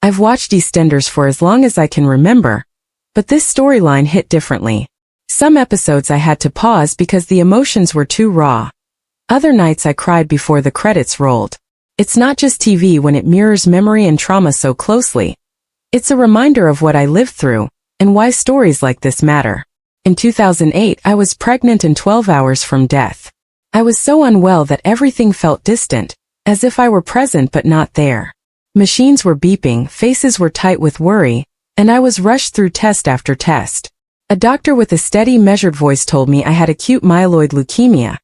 I've watched EastEnders for as long as I can remember, but this storyline hit differently. Some episodes I had to pause because the emotions were too raw. Other nights I cried before the credits rolled. It's not just TV when it mirrors memory and trauma so closely. It's a reminder of what I lived through, and why stories like this matter. In 2008, I was pregnant and 12 hours from death. I was so unwell that everything felt distant, as if I were present but not there. Machines were beeping, faces were tight with worry, and I was rushed through test after test. A doctor with a steady, measured voice told me I had acute myeloid leukemia,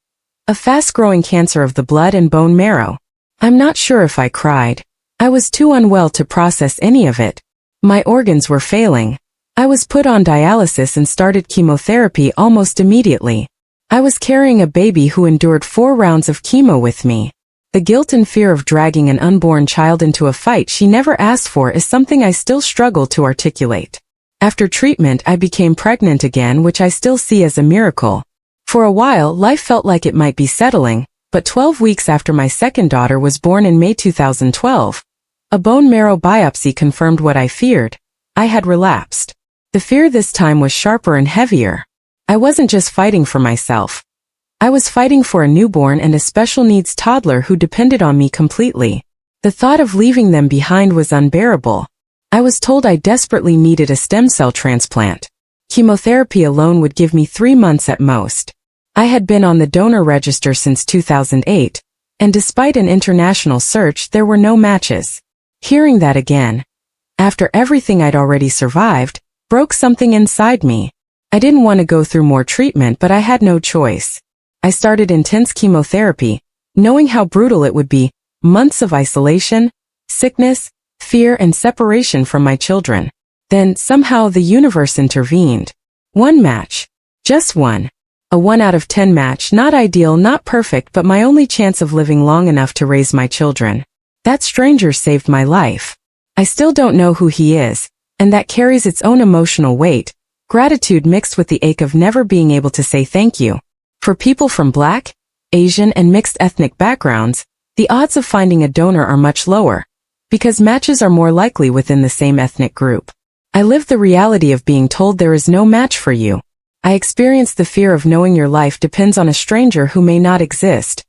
a fast-growing cancer of the blood and bone marrow. I'm not sure if I cried. I was too unwell to process any of it. My organs were failing. I was put on dialysis and started chemotherapy almost immediately. I was carrying a baby who endured 4 rounds of chemo with me. The guilt and fear of dragging an unborn child into a fight she never asked for is something I still struggle to articulate. After treatment, I became pregnant again, which I still see as a miracle. For a while, life felt like it might be settling, but 12 weeks after my second daughter was born in May 2012, a bone marrow biopsy confirmed what I feared. I had relapsed. The fear this time was sharper and heavier. I wasn't just fighting for myself. I was fighting for a newborn and a special needs toddler who depended on me completely. The thought of leaving them behind was unbearable. I was told I desperately needed a stem cell transplant. Chemotherapy alone would give me 3 months at most. I had been on the donor register since 2008, and despite an international search, there were no matches. Hearing that again, after everything I'd already survived, broke something inside me. I didn't want to go through more treatment, but I had no choice. I started intense chemotherapy, knowing how brutal it would be, months of isolation, sickness, fear, and separation from my children. Then, somehow, the universe intervened. One match. Just one. A 1 out of 10 match, not ideal, not perfect, but my only chance of living long enough to raise my children. That stranger saved my life. I still don't know who he is, and that carries its own emotional weight, gratitude mixed with the ache of never being able to say thank you. For people from Black, Asian, and mixed ethnic backgrounds, the odds of finding a donor are much lower, because matches are more likely within the same ethnic group. I lived the reality of being told there is no match for you. I experienced the fear of knowing your life depends on a stranger who may not exist.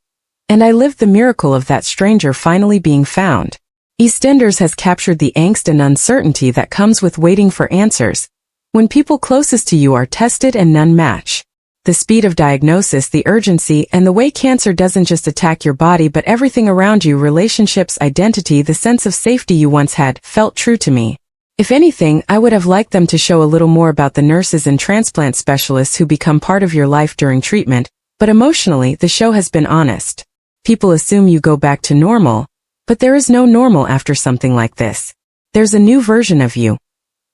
And I lived the miracle of that stranger finally being found. EastEnders has captured the angst and uncertainty that comes with waiting for answers, when people closest to you are tested and none match. The speed of diagnosis, the urgency, and the way cancer doesn't just attack your body but everything around you, relationships, identity, the sense of safety you once had, felt true to me. If anything, I would have liked them to show a little more about the nurses and transplant specialists who become part of your life during treatment, but emotionally, the show has been honest. People assume you go back to normal, but there is no normal after something like this. There's a new version of you.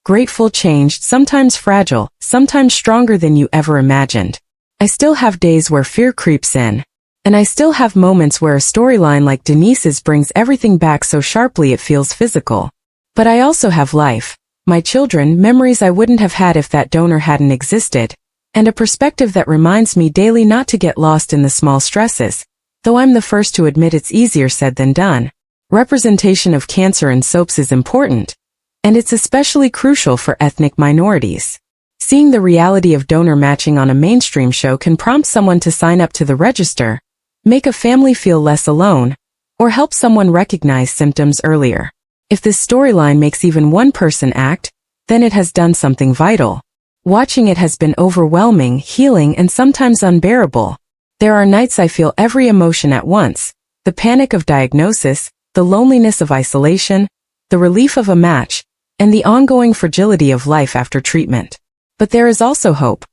Grateful, changed, sometimes fragile, sometimes stronger than you ever imagined. I still have days where fear creeps in. And I still have moments where a storyline like Denise's brings everything back so sharply it feels physical. But I also have life, my children, memories I wouldn't have had if that donor hadn't existed, and a perspective that reminds me daily not to get lost in the small stresses, though I'm the first to admit it's easier said than done. Representation of cancer in soaps is important, and it's especially crucial for ethnic minorities. Seeing the reality of donor matching on a mainstream show can prompt someone to sign up to the register, make a family feel less alone, or help someone recognize symptoms earlier. If this storyline makes even one person act, then it has done something vital. Watching it has been overwhelming, healing, and sometimes unbearable. There are nights I feel every emotion at once, the panic of diagnosis, the loneliness of isolation, the relief of a match, and the ongoing fragility of life after treatment. But there is also hope.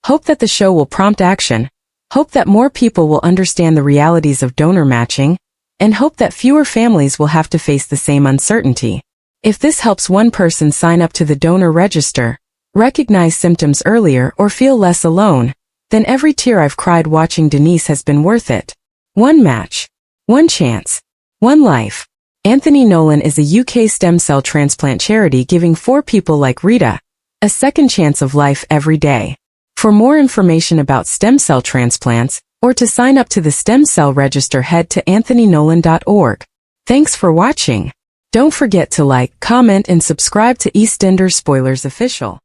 Hope that the show will prompt action, hope that more people will understand the realities of donor matching, and hope that fewer families will have to face the same uncertainty. If this helps one person sign up to the donor register, recognize symptoms earlier, or feel less alone, then every tear I've cried watching Denise has been worth it. One match. One chance. One life. Anthony Nolan is a UK stem cell transplant charity giving 4 people like Rita a second chance of life every day. For more information about stem cell transplants, or to sign up to the stem cell register, head to anthonynolan.org. Thanks for watching. Don't forget to like, comment, and subscribe to EastEnders Spoilers Official.